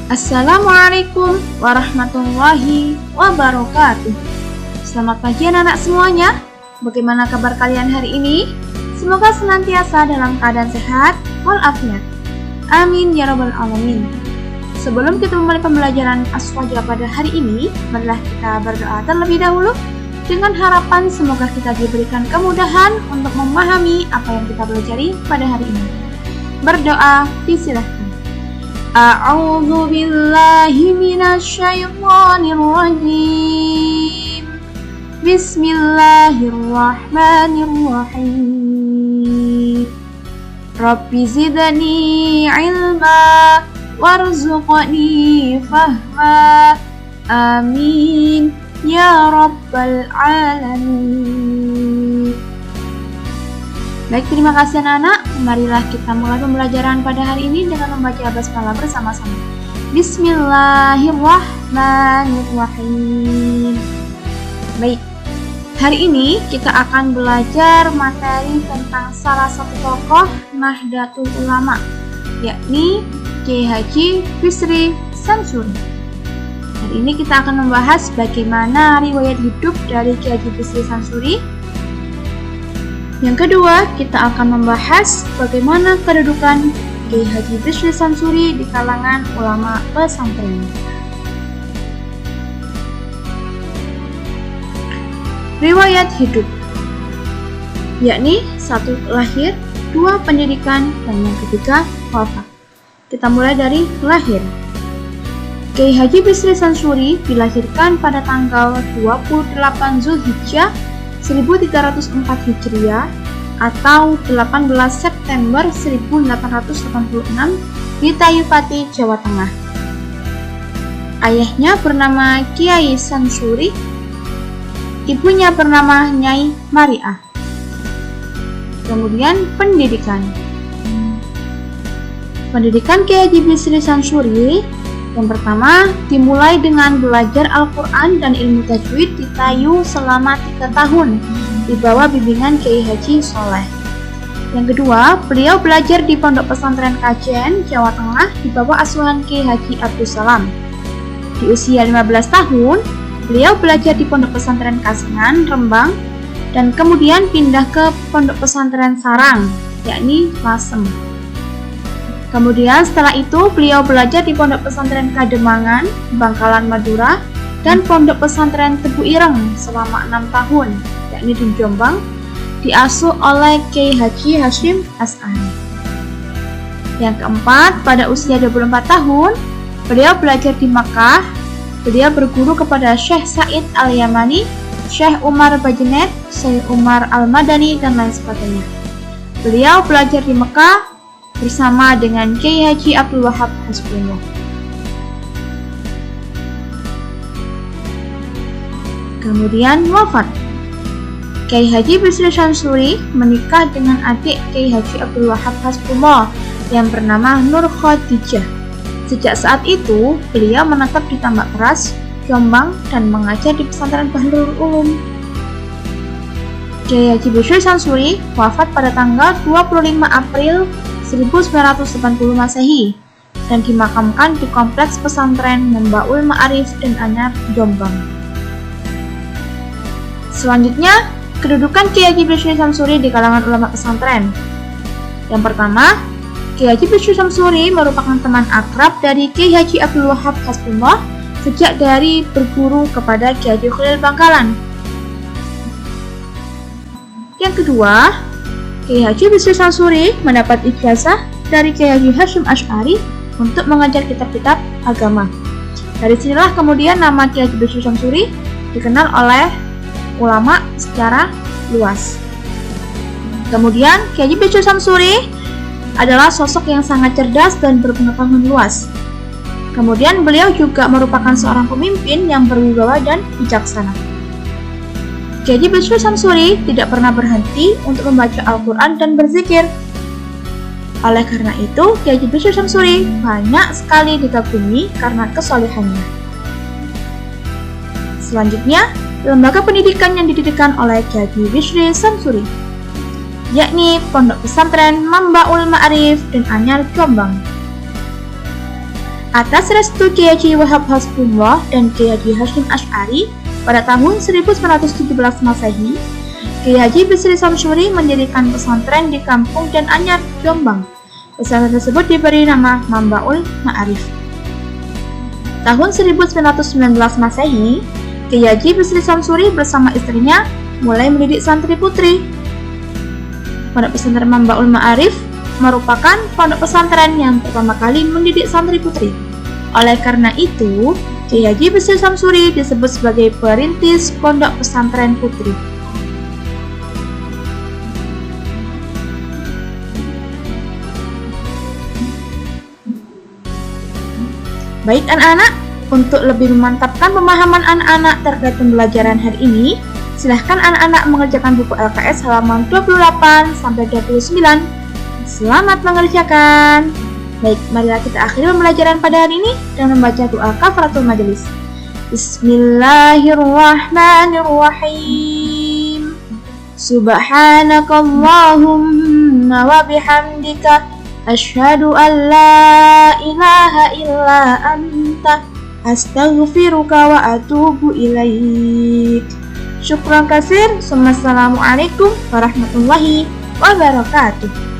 Assalamualaikum warahmatullahi wabarakatuh. Selamat pagi anak-anak semuanya. Bagaimana kabar kalian hari ini? Semoga senantiasa dalam keadaan sehat walafiat. Amin ya rabbal alamin. Sebelum kita memulai pembelajaran As-Fajr pada hari ini, marilah kita berdoa terlebih dahulu dengan harapan semoga kita diberikan kemudahan untuk memahami apa yang kita pelajari pada hari ini. Berdoa, disilahkan. A'udzu billahi minasyaitonir rajim. Bismillahirrahmanirrahim. Rabbi zidni ilma warzuqni fahma. Amin ya rabbal alamin. Baik, terima kasih anak-anak. Marilah kita mulai pembelajaran pada hari ini dengan membaca basmalah bersama-sama. Bismillahirrahmanirrahim. Baik, hari ini kita akan belajar materi tentang salah satu tokoh Nahdlatul Ulama, yakni Kiai Haji Bisri Samsuri. Hari ini kita akan membahas bagaimana riwayat hidup dari Kiai Haji Bisri Samsuri. Yang kedua, kita akan membahas bagaimana kedudukan Kiai Haji Bisri Samsuri di kalangan ulama pesantren. Riwayat hidup, yakni 1. Lahir, 2. Pendidikan, dan yang ketiga wafat. Kita mulai dari lahir. Kiai Haji Bisri Samsuri dilahirkan pada tanggal 28 Zulhijjah 1304 Hijriah atau 18 September 1886 di Tayupati, Jawa Tengah. Ayahnya bernama Kiai Samsuri, ibunya bernama Nyai Mariah. Kemudian pendidikan. Pendidikan Kiai Haji Bisri Samsuri yang pertama dimulai dengan belajar Al-Quran dan ilmu tajwid di Tayu selama 3 tahun di bawah bimbingan Kiai Haji Soleh. Yang kedua, beliau belajar di Pondok Pesantren Kajen, Jawa Tengah di bawah asuhan Kiai Haji Abdus Salam. Di usia 15 tahun, beliau belajar di Pondok Pesantren Kasengan, Rembang, dan kemudian pindah ke Pondok Pesantren Sarang, yakni Lasem. Kemudian setelah itu beliau belajar di Pondok Pesantren Kademangan, Bangkalan, Madura, dan Pondok Pesantren Tebu Ireng selama 6 tahun, yakni di Jombang, diasuh oleh Kiai Haji Hashim As'ari. Yang keempat, pada usia 24 tahun, beliau belajar di Makkah. Beliau berguru kepada Syekh Said Al-Yamani, Syekh Umar Bajenet, Syekh Umar Al-Madani, dan lain sebagainya. Beliau belajar di Mekah bersama dengan Kiai Haji Abdul Wahab Hasbullah. Kemudian wafat. Kiai Haji Bisri Samsuri menikah dengan adik Kiai Haji Abdul Wahab Hasbullah yang bernama Nur Khadijah. Sejak saat itu, beliau menetap di Tambak Keras, Jombang, dan mengajar di pesantren Bahrul Ulum. Kiai Haji Bisri Samsuri wafat pada tanggal 25 April 1980 Masehi dan dimakamkan di Kompleks Pesantren Membaul Ma'arif dan Anyar, Jombang. Selanjutnya, kedudukan Kiai Haji Bisri Samsuri di kalangan ulama pesantren. Yang pertama, Kiai Haji Bisri Samsuri merupakan teman akrab dari Kiai Haji Abdul Wahab Hasbullah sejak dari berguru kepada Kiai Haji Khalil Bangkalan. Yang kedua, Kiai Haji Bisri Samsuri mendapat ijazah dari Kiai Haji Hashim As'ari untuk mengajar kitab-kitab agama. Dari sinilah kemudian nama Kiai Haji Bisri Samsuri dikenal oleh ulama secara luas. Kemudian Kiai Haji Bisri Samsuri adalah sosok yang sangat cerdas dan berpengetahuan luas. Kemudian beliau juga merupakan seorang pemimpin yang berwibawa dan bijaksana. Kiai Haji Bisri Samsuri tidak pernah berhenti untuk membaca Al-Quran dan berzikir. Oleh karena itu, Kiai Haji Bisri Samsuri banyak sekali dikagumi karena kesolehannya. Selanjutnya, lembaga pendidikan yang didirikan oleh Kiai Haji Bisri Samsuri, yakni Pondok Pesantren Membaul Ma'arif dan Anyar, Jombang. Atas restu Kiai Haji Wahab Hasbullah dan Kiai Haji Hasyim Asy'ari pada tahun 1917 Masehi, Kiai Haji Bisri Samsuri mendirikan pesantren di Kampung Dan Anyar, Jombang. Pesantren tersebut diberi nama Mambaul Ma'arif. Tahun 1919 Masehi, Kiai Haji Bisri Samsuri bersama istrinya mulai mendidik santri putri. Pondok pesantren Mambaul Ma'arif merupakan pondok pesantren yang pertama kali mendidik santri putri. Oleh karena itu, Kiai Haji Bisri Samsuri disebut sebagai perintis pondok pesantren putri. Baik anak-anak, untuk lebih memantapkan pemahaman anak-anak terkait pembelajaran hari ini, silahkan anak-anak mengerjakan buku LKS halaman 28-29. Selamat mengerjakan. Baik, marilah kita akhiri pembelajaran pada hari ini dengan membaca doa kafaratul majelis. Bismillahirrahmanirrahim. Subhanakallahumma wa bihamdika asyhadu an la ilaha illa anta astaghfiruka wa atubu ilaik. Syukran kasir. Assalamualaikum warahmatullahi wabarakatuh.